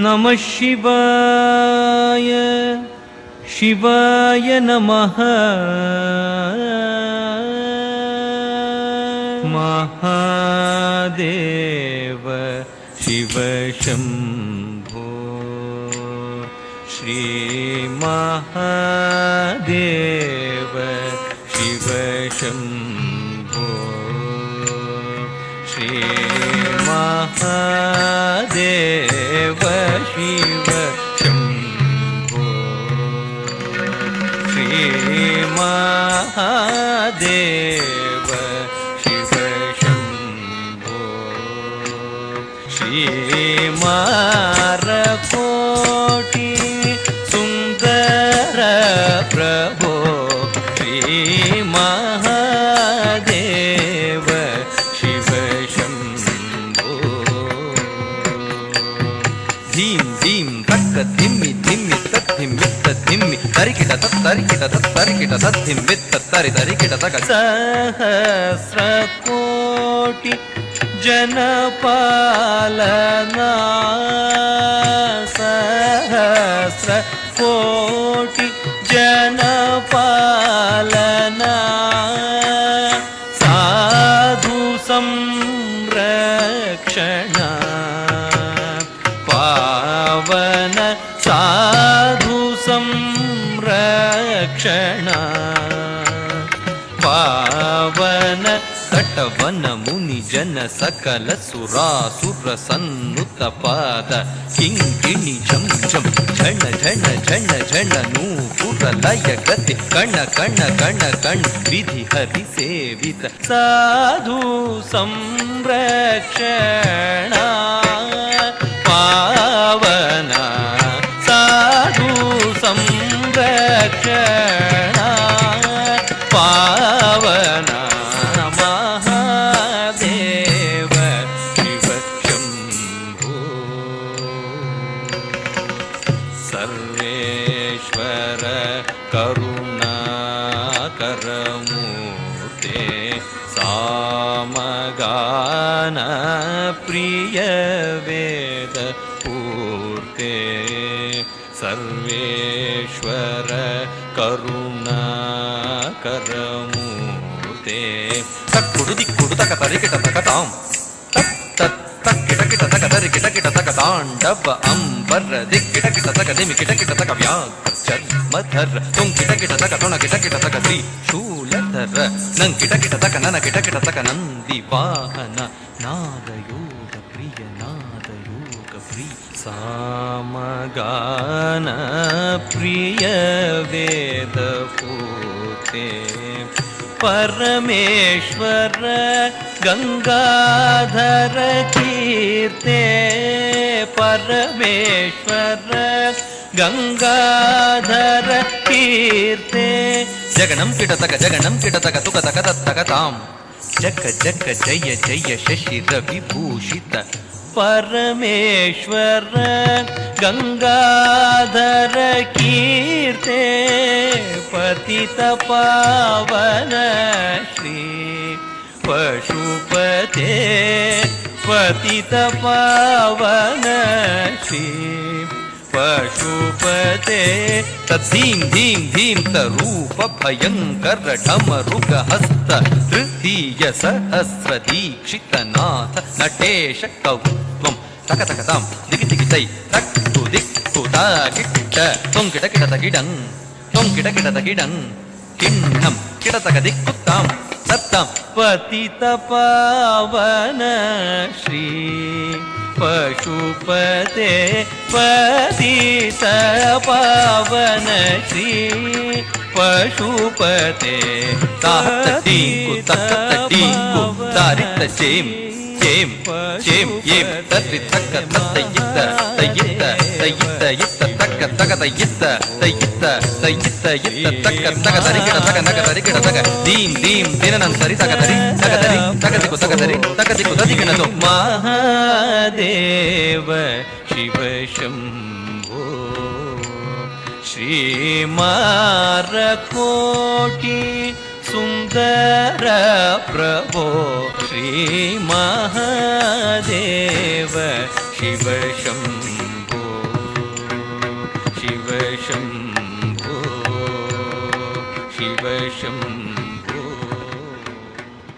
नमः शिवाय शिवाय नमः महादेव शिव शम्भो श्री महादेव शिव शम्भो श्री महादेव शिव शम्भो श्री महादेव शिव शम्भो श्री मारकोटि सुन्दर प्रभो श्री महादेव शिव शम्भो धीं धीं तक्क धिम्मि धिम्मि तद्धिम्मित्त धिम्मि तरिकिट तत्तरिकिट तत्तरिकिट तद्धिम्मित्त तरि तरिकिट तक सहस्रकोटि जनपालना सहस्रकोटि जनपालना साधु संरक्षणा पावन साधु संरक्षणा पावन तटवन मुनि जन सकल सुरासुर सन्नुत पाद किंकिणी झम झम झण झण झण झण नूपुर लय गति कण कण कण कण विधि हरि सेवित साधु संरक्षणा पावना साधु संरक्षणा पावना महादेव शिव शम्भो सर्वेश्वर करुणाकरमूर्ते सामगान प्रिय वेद पूर्ते सर्वेश्वर करुणाकरमूर्ते तक्कुडु दिक्कुडु तक तरिकिट तकतां तत् तत् तक्किट किट तक तरिकिट किट तक ताण्डव अंबर दिक्किट किट तक दिमि किट किट तक व्याघ्रधर तुं किट किट तक तुण किट किट तक त्रिशूलधर नं किट किट तक नन किट किट तक नंदि वाहन नादयोग प्रिय नादयोग प्रिय सामगान प्रिय वेद पूते परमेश्वर गंगाधर कीर्ते परमेश्वर गंगाधर कीर्ते जगनं किटतक तुक तक तत्तकतां जग जग जय जय शशि रविभूषित परमेश्वर गंगाधर कीर्ते पतित पावन श्री पशुपते पतित पावन श्री पशुपते तद्धीं धीं धीं तरूप भयंकर ढमरुग हस्त तृतीय सहस्र दीक्षित नाथ नटेश कौत्वं तक तकतां दिगि दिगि तै तक्कु दिक्कु तागिट्ट तुं किट किट तगिडं तुं किट किट तगिडं किन्नं किट तक दिक्कुत्तां तत्तां पतित पावन श्री पशुपते पतित पावन श्री पशुपते ताहत टींकु तकत टींकु तारित चेम चेम चेम येम तत्रि तक तत्तयित तयित तयित यित तक तक तयित तयित तयित यित तक तक तरिकिट तक नक तरिकिट तक दीं दीं दिननं तरि तक तरि तक दिकु तदिकिनतो महादेव शिव शम्भो श्री मारकोटि सुंदर प्रभो श्री महादेव ಶಿವ ಶಂಭೋ ಶಿವ ಶಂಭೋ ಶಿವ ಶಂಭೋ